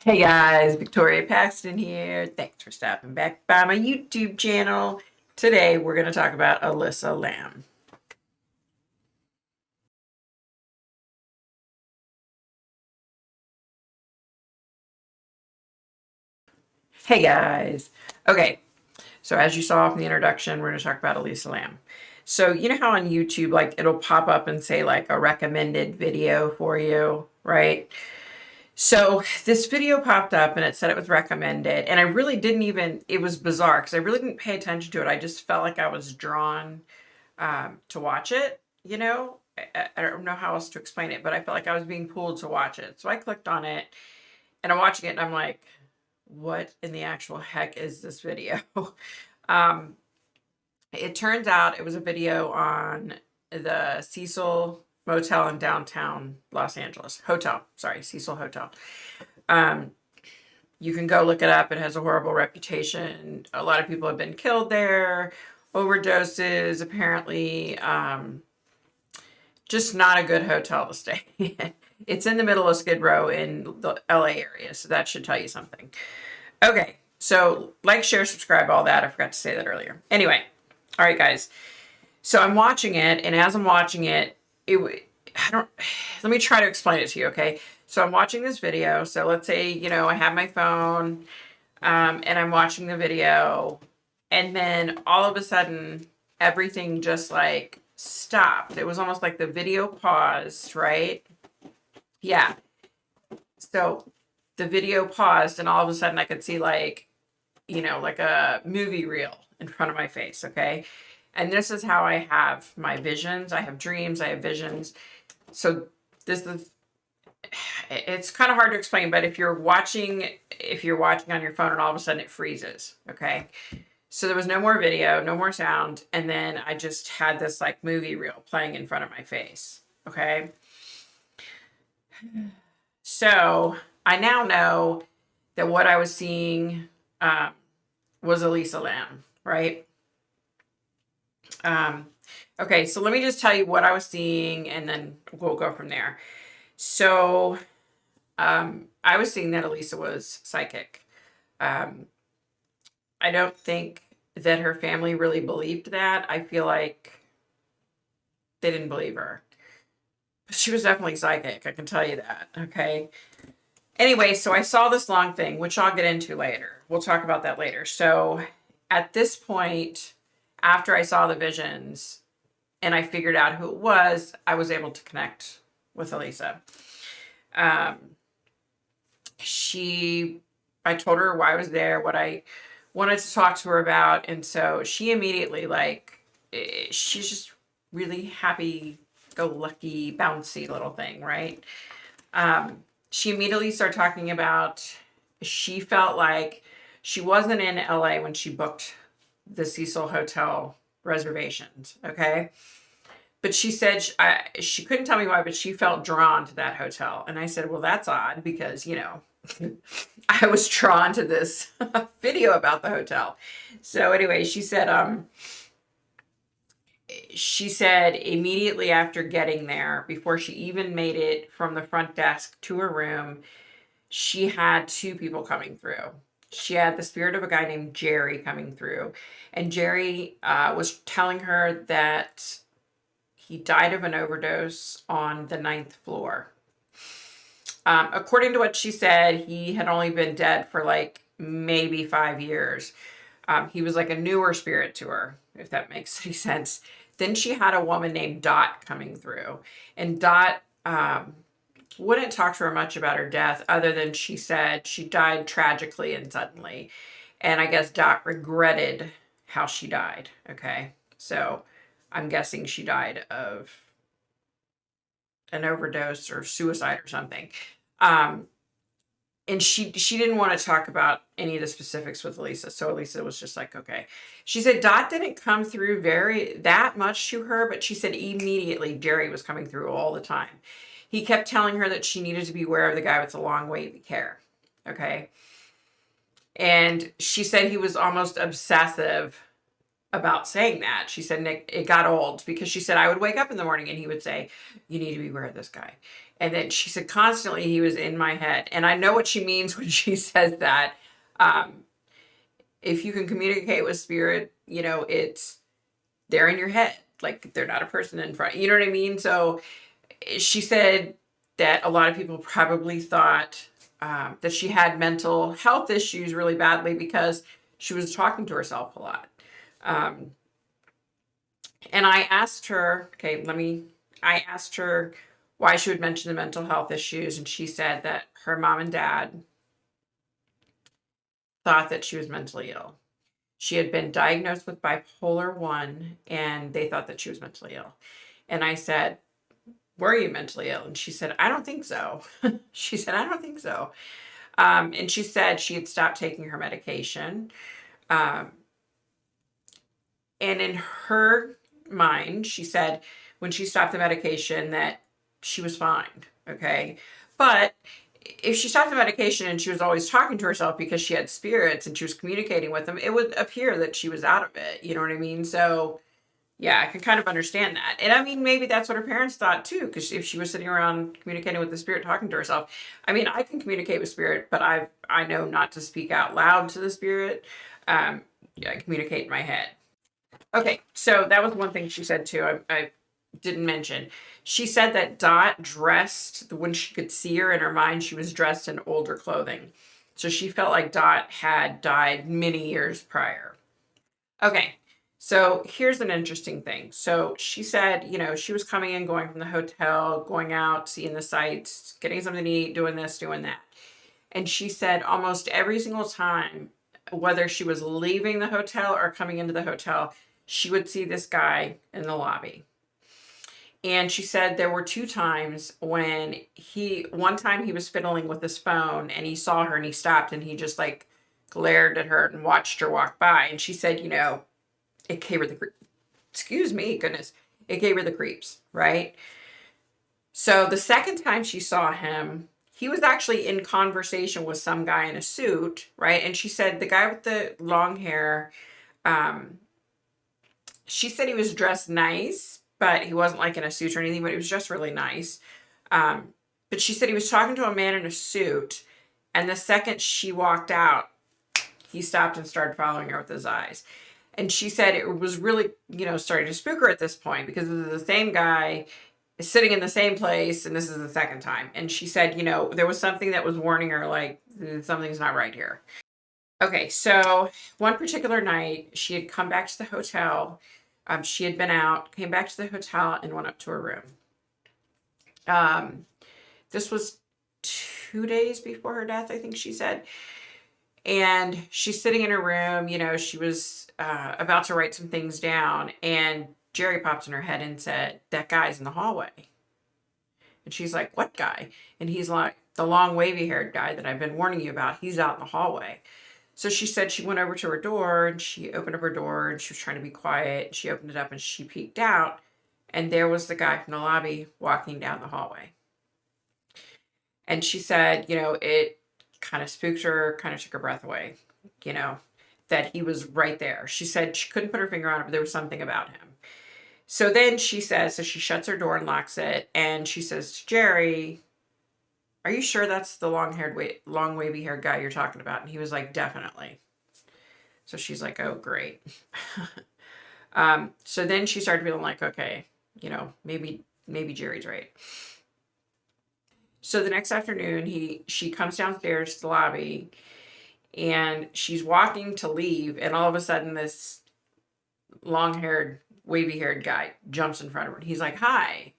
Hey guys, Victoria Paxton here. Thanks for stopping back by my YouTube channel. Today we're going to talk about Elisa Lam. Hey guys. Okay, so as you saw from the introduction, we're going to talk about Elisa Lam. So you know how on YouTube, like it'll pop up and say like a recommended video for you, right? So this video popped up and it said it was recommended, and I really didn't even, it was bizarre because I really didn't pay attention to it. I just felt like I was drawn to watch it, you know? I don't know how else to explain it, but I felt like I was being pulled to watch it. So I clicked on it and I'm watching it and I'm like, what in the actual heck is this video? um, it turns out it was a video on the Cecil Motel in downtown Los Angeles. Hotel, sorry, Cecil Hotel. Um, you can go look it up. It has a horrible reputation. A lot of people have been killed there, overdoses, apparently. Just not a good hotel to stay in. It's in the middle of Skid Row in the LA area, so that should tell you something. Okay, so like, share, subscribe, all that. I forgot to say that earlier. Anyway, all right, guys. So I'm watching it, and as I'm watching it, I don't, let me try to explain it to you, okay? So I'm watching this video. So let's say, you know, I have my phone, and I'm watching the video, and then all of a sudden, everything just like stopped. It was almost like the video paused, right? Yeah. So the video paused, and all of a sudden I could see like, you know, like a movie reel in front of my face, okay? And this is how I have my visions. I have dreams, I have visions. So this is, it's kind of hard to explain, but if you're watching on your phone and all of a sudden it freezes, okay? So there was no more video, no more sound, and then I just had this like movie reel playing in front of my face, okay? So I now know that what I was seeing was Elisa Lam, right? Okay, so let me just tell you what I was seeing, and then we'll go from there. So I was seeing that Elisa was psychic. Um, I don't think that her family really believed that. I feel like they didn't believe her. She was definitely psychic, I can tell you that, okay? Anyway, so I saw this long thing, which I'll get into later. We'll talk about that later. So at this point, after I saw the visions and I figured out who it was, I was able to connect with Elisa. I told her why I was there, what I wanted to talk to her about. And so she immediately, like, she's just really happy, go lucky, bouncy little thing, right? She immediately started talking about, she felt like she wasn't in LA when she booked the Cecil Hotel reservations, okay? But she said she couldn't tell me why, but she felt drawn to that hotel. And I said, well, that's odd because, you know, I was drawn to this video about the hotel. So anyway, she said immediately after getting there, before she even made it from the front desk to her room, she had two people coming through. She had the spirit of a guy named Jerry coming through. And Jerry was telling her that he died of an overdose on the 9th floor. According to what she said, he had only been dead for like maybe 5 years. He was like a newer spirit to her, if that makes any sense. Then she had a woman named Dot coming through. And Dot wouldn't talk to her much about her death, other than she said she died tragically and suddenly. And I guess Dot regretted how she died. Okay. So I'm guessing she died of an overdose or suicide or something. And she didn't want to talk about any of the specifics with Elisa. So Elisa was just like, okay. She said Dot didn't come through that much to her, but she said immediately Jerry was coming through all the time. He kept telling her that she needed to be aware of the guy with the long wavy hair. Okay. And she said he was almost obsessive about saying that. She said, Nick, it got old because she said, I would wake up in the morning and he would say, you need to be aware of this guy. And then she said constantly he was in my head. And I know what she means when she says that. Um, if you can communicate with spirit, it's they're in your head. Like they're not a person in front. You know what I mean? So she said that a lot of people probably thought that she had mental health issues really badly because she was talking to herself a lot. Um, and I asked her, I asked her why she would mention the mental health issues. And she said that her mom and dad thought that she was mentally ill. She had been diagnosed with bipolar 1 and they thought that she was mentally ill. And I said, were you mentally ill? And she said, I don't think so. She said, I don't think so. And she said she had stopped taking her medication. Um, and in her mind, she said when she stopped the medication that she was fine. Okay. But if she stopped the medication and she was always talking to herself because she had spirits and she was communicating with them, it would appear that she was out of it. You know what I mean? So yeah, I can kind of understand that. And I mean, maybe that's what her parents thought too, because if she was sitting around communicating with the spirit, talking to herself, I mean, I can communicate with spirit, but I know not to speak out loud to the spirit. Yeah, I communicate in my head. Okay, so that was one thing she said too. I didn't mention. She said that Dot dressed when she could see her in her mind. She was dressed in older clothing, so she felt like Dot had died many years prior. Okay, so here's an interesting thing. So she said, she was coming in, going from the hotel, going out, seeing the sights, getting something to eat, doing this, doing that. And she said almost every single time, whether she was leaving the hotel or coming into the hotel, she would see this guy in the lobby. And she said there were two times when one time he was fiddling with his phone and he saw her and he stopped and he just like glared at her and watched her walk by. And she said, it gave her excuse me, goodness, it gave her the creeps, right? So the second time she saw him, he was actually in conversation with some guy in a suit, right? And she said the guy with the long hair, um, she said he was dressed nice, but he wasn't like in a suit or anything, but he was just really nice. Um, but she said he was talking to a man in a suit, and the second she walked out, he stopped and started following her with his eyes. And she said it was really, starting to spook her at this point because the same guy is sitting in the same place, and this is the second time. And she said, there was something that was warning her, like, something's not right here. Okay, so one particular night, she had come back to the hotel. She had been out, came back to the hotel, and went up to her room. This was 2 days before her death, I think she said. And she's sitting in her room, she was about to write some things down, and Jerry popped in her head and said, that guy's in the hallway. And she's like, what guy? And he's like, the long wavy haired guy that I've been warning you about. He's out in the hallway. So she said she went over to her door and she opened up her door and she was trying to be quiet. And she opened it up and she peeked out. And there was the guy from the lobby walking down the hallway. And she said, it kind of spooked her, kind of took her breath away, that he was right there. She said she couldn't put her finger on it, but there was something about him. So then she says, so she shuts her door and locks it. And she says, Jerry, are you sure that's the long wavy haired guy you're talking about? And he was like, definitely. So she's like, oh, great. So then she started feeling like, okay, maybe Jerry's right. So the next afternoon, she comes downstairs to the lobby and she's walking to leave. And all of a sudden, this long haired, wavy haired guy jumps in front of her. And he's like, hi.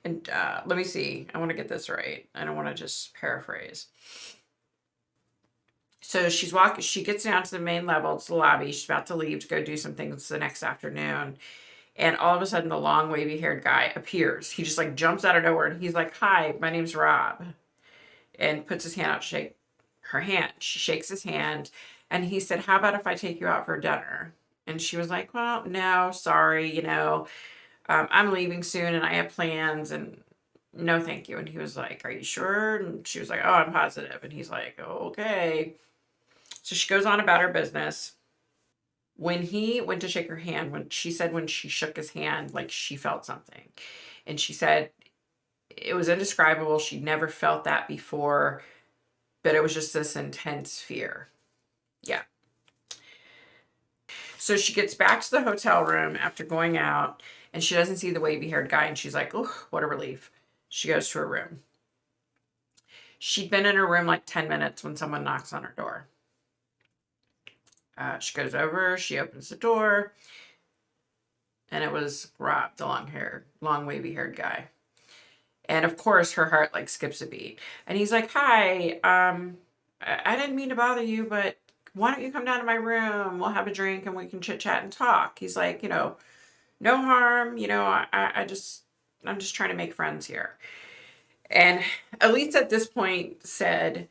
And let me see. I want to get this right. I don't want to just paraphrase. So she gets down to the main level, to the lobby. She's about to leave to go do some things the next afternoon. And all of a sudden, the long, wavy-haired guy appears. He just like jumps out of nowhere, and he's like, "Hi, my name's Rob," and puts his hand out to shake her hand. She shakes his hand, and he said, "How about if I take you out for dinner?" And she was like, "Well, no, sorry, I'm leaving soon, and I have plans, and no, thank you." And he was like, "Are you sure?" And she was like, "Oh, I'm positive." And he's like, "Oh, okay." So she goes on about her business. When he went to shake her hand, when she shook his hand, like she felt something. And she said It was indescribable. She'd never felt that before, but it was just this intense fear. Yeah. So she gets back to the hotel room after going out, and she doesn't see the wavy haired guy, and she's like, oh, what a relief. She goes to her room. She'd been in her room like 10 minutes when someone knocks on her door. She goes over, she opens the door, and it was Rob, the long wavy haired guy. And of course, her heart like skips a beat. And he's like, hi, I didn't mean to bother you, but why don't you come down to my room? We'll have a drink and we can chit chat and talk. He's like, no harm. I'm just trying to make friends here. And Elise at this point said,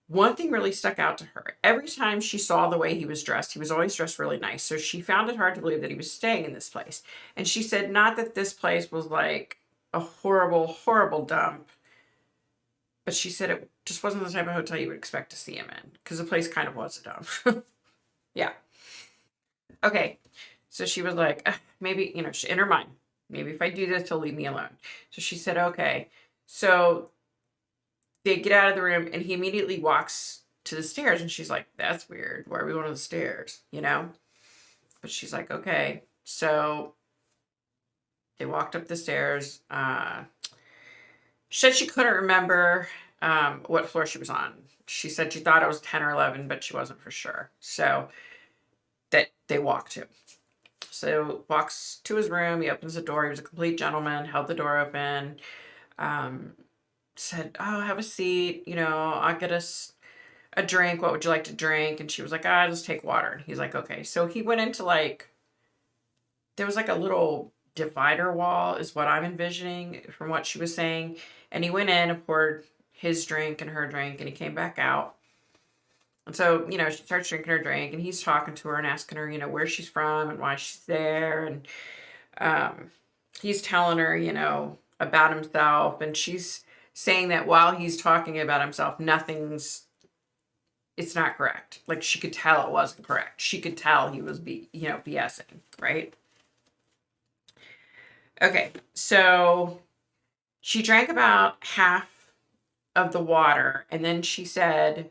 one thing really stuck out to her. Every time she saw the way he was always dressed really nice. So she found it hard to believe that he was staying in this place. And she said, not that this place was like a horrible, horrible dump, but she said it just wasn't the type of hotel you would expect to see him in, because the place kind of was a dump. Yeah. Okay. So she was like, maybe, in her mind, maybe if I do this, he'll leave me alone. So she said, okay. So they get out of the room and he immediately walks to the stairs, and she's like, that's weird. Why are we going to the stairs? But she's like, okay. So they walked up the stairs. She said she couldn't remember what floor she was on. She said she thought it was 10 or 11, but she wasn't for sure. So that they walked to. So walks to his room. He opens the door. He was a complete gentleman, held the door open. Said, oh, have a seat. I'll get us a drink. What would you like to drink? And she was like, I'll just take water. And he's like, okay. So he went into there was like a little divider wall is what I'm envisioning from what she was saying. And he went in and poured his drink and her drink, and he came back out. And so, she starts drinking her drink, and he's talking to her and asking her, where she's from and why she's there. And he's telling her, about himself. And she's saying that while he's talking about himself, it's not correct. Like, she could tell it wasn't correct. She could tell he was, BSing, right? Okay, so she drank about half of the water, and then she said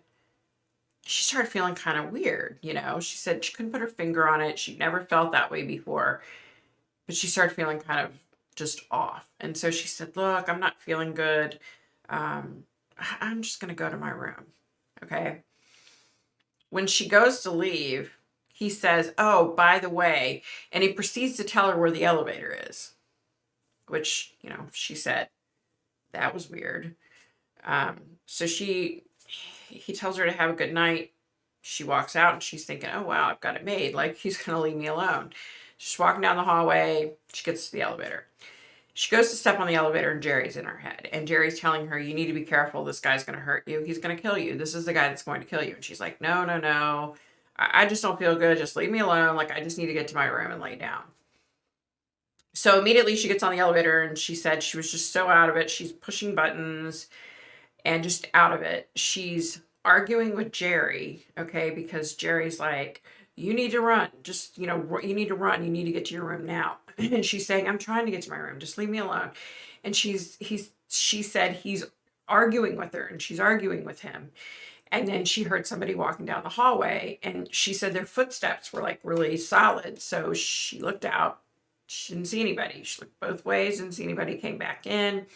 she started feeling kind of weird. She said she couldn't put her finger on it. She'd never felt that way before, but she started feeling kind of just off. And so she said, look, I'm not feeling good. I'm just going to go to my room. Okay. When she goes to leave, he says, oh, by the way, and he proceeds to tell her where the elevator is, which, she said, that was weird. So he tells her to have a good night. She walks out and she's thinking, oh, wow, I've got it made. Like, he's going to leave me alone. She's walking down the hallway. She gets to the elevator. She goes to step on the elevator, and Jerry's in her head. And Jerry's telling her, you need to be careful. This guy's going to hurt you. He's going to kill you. This is the guy that's going to kill you. And she's like, no, no, no. I just don't feel good. Just leave me alone. Like, I just need to get to my room and lay down. So immediately she gets on the elevator, and she said she was just so out of it. She's pushing buttons and just out of it. She's arguing with Jerry, okay, because Jerry's like, you need to run. Just, you need to run. You need to get to your room now. And she's saying, I'm trying to get to my room. Just leave me alone. And she said he's arguing with her, and she's arguing with him. And then she heard somebody walking down the hallway, and she said their footsteps were like really solid. So she looked out. She didn't see anybody. She looked both ways, didn't see anybody, came back in.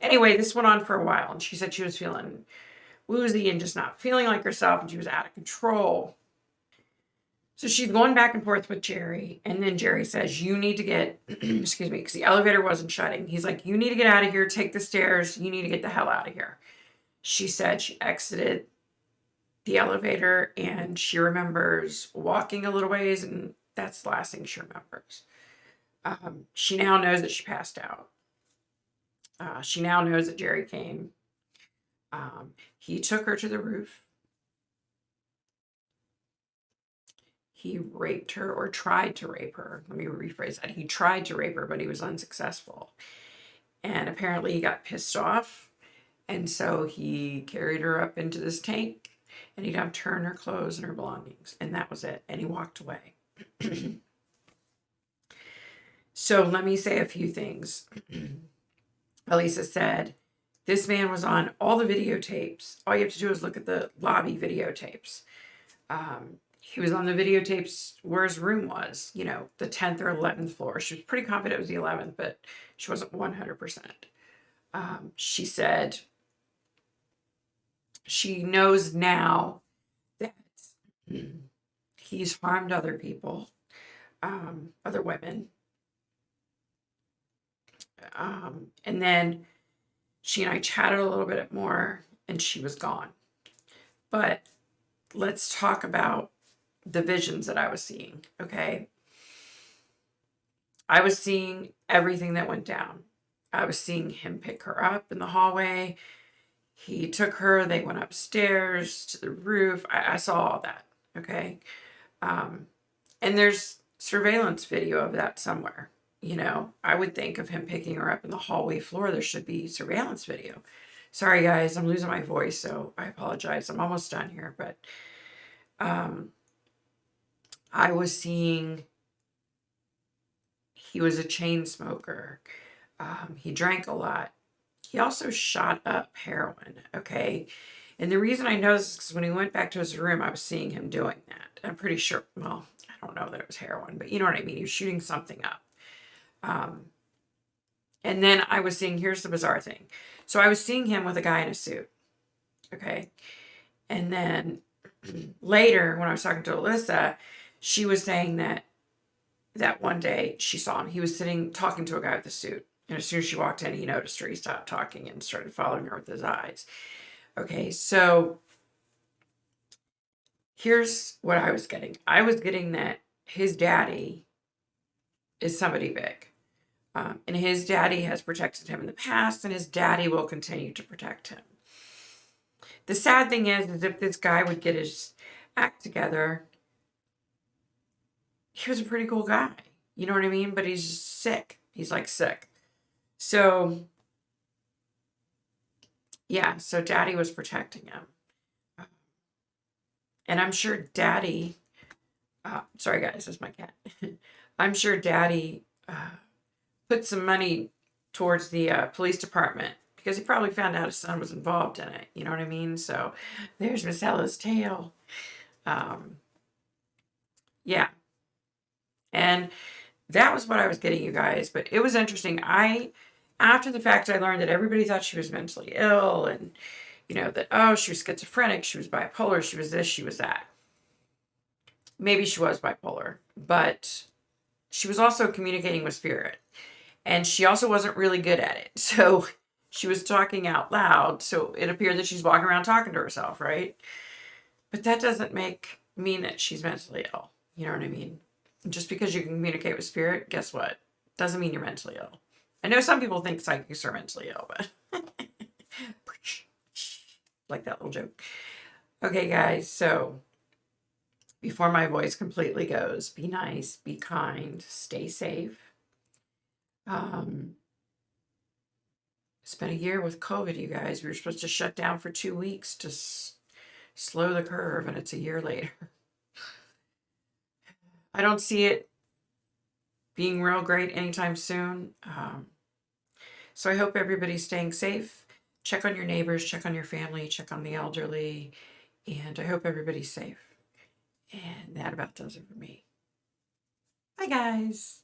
Anyway, this went on for a while, and she said she was feeling woozy and just not feeling like herself, and she was out of control. So she's going back and forth with Jerry, and then Jerry says, you need to get, excuse me, because the elevator wasn't shutting. He's like, you need to get out of here, take the stairs, you need to get the hell out of here. She said she exited the elevator, and she remembers walking a little ways, and that's the last thing she remembers. She now knows that she passed out. She now knows that Jerry came. He took her to the roof. He raped her, or tried to rape her. Let me rephrase that. He tried to rape her, but he was unsuccessful. And apparently he got pissed off. And so he carried her up into this tank, and he dumped her and her clothes and her belongings. And that was it. And he walked away. So let me say a few things. Elisa said, this man was on all the videotapes. All you have to do is look at the lobby videotapes. He was on the videotapes where his room was, you know, the 10th or 11th floor. She was pretty confident it was the 11th, but she wasn't 100%. She said she knows now that he's harmed other people, other women. And then she and I chatted a little bit more and she was gone. But let's talk about the visions that I was seeing, okay? I was seeing everything that went down. I was seeing him pick her up in the hallway. He took her, they went upstairs to the roof. I saw all that, okay? And there's surveillance video of that somewhere. You know, I would think of him picking her up in the hallway floor, there should be surveillance video. Sorry, guys, I'm losing my voice, so I apologize. I'm almost done here, but I was seeing he was a chain smoker. He drank a lot. He also shot up heroin, okay? And the reason I know this is because when he went back to his room, I was seeing him doing that. I'm pretty sure, well, I don't know that it was heroin, but you know what I mean? He was shooting something up. And then I was seeing, here's the bizarre thing. So I was seeing him with a guy in a suit, okay? And then later, when I was talking to Alyssa, she was saying that one day she saw him. He was sitting talking to a guy with a suit. And as soon as she walked in, he noticed her. He stopped talking and started following her with his eyes. Okay, so here's what I was getting. I was getting that his daddy is somebody big. And his daddy has protected him in the past, and his daddy will continue to protect him. The sad thing is if this guy would get his act together, he was a pretty cool guy. You know what I mean? But he's sick. He's like sick. So, yeah, so daddy was protecting him. And I'm sure daddy, sorry guys, that's my cat. I'm sure daddy put some money towards the police department because he probably found out his son was involved in it. You know what I mean? So there's Miss Ella's tale. Yeah. And that was what I was getting, you guys. But it was interesting. After the fact, I learned that everybody thought she was mentally ill and, you know, that, oh, she was schizophrenic, she was bipolar, she was this, she was that. Maybe she was bipolar, but she was also communicating with spirit. And she also wasn't really good at it. So she was talking out loud. So it appeared that she's walking around talking to herself, right? But that doesn't mean that she's mentally ill. You know what I mean? Just because you can communicate with spirit, guess what? Doesn't mean you're mentally ill. I know some people think psychics are mentally ill, but like that little joke. Okay, guys, so before my voice completely goes, be nice, be kind, stay safe. It's been a year with COVID, you guys. We were supposed to shut down for 2 weeks to slow the curve, and it's a year later. I don't see it being real great anytime soon. So I hope everybody's staying safe. Check on your neighbors, check on your family, check on the elderly, and I hope everybody's safe. And that about does it for me. Bye, guys.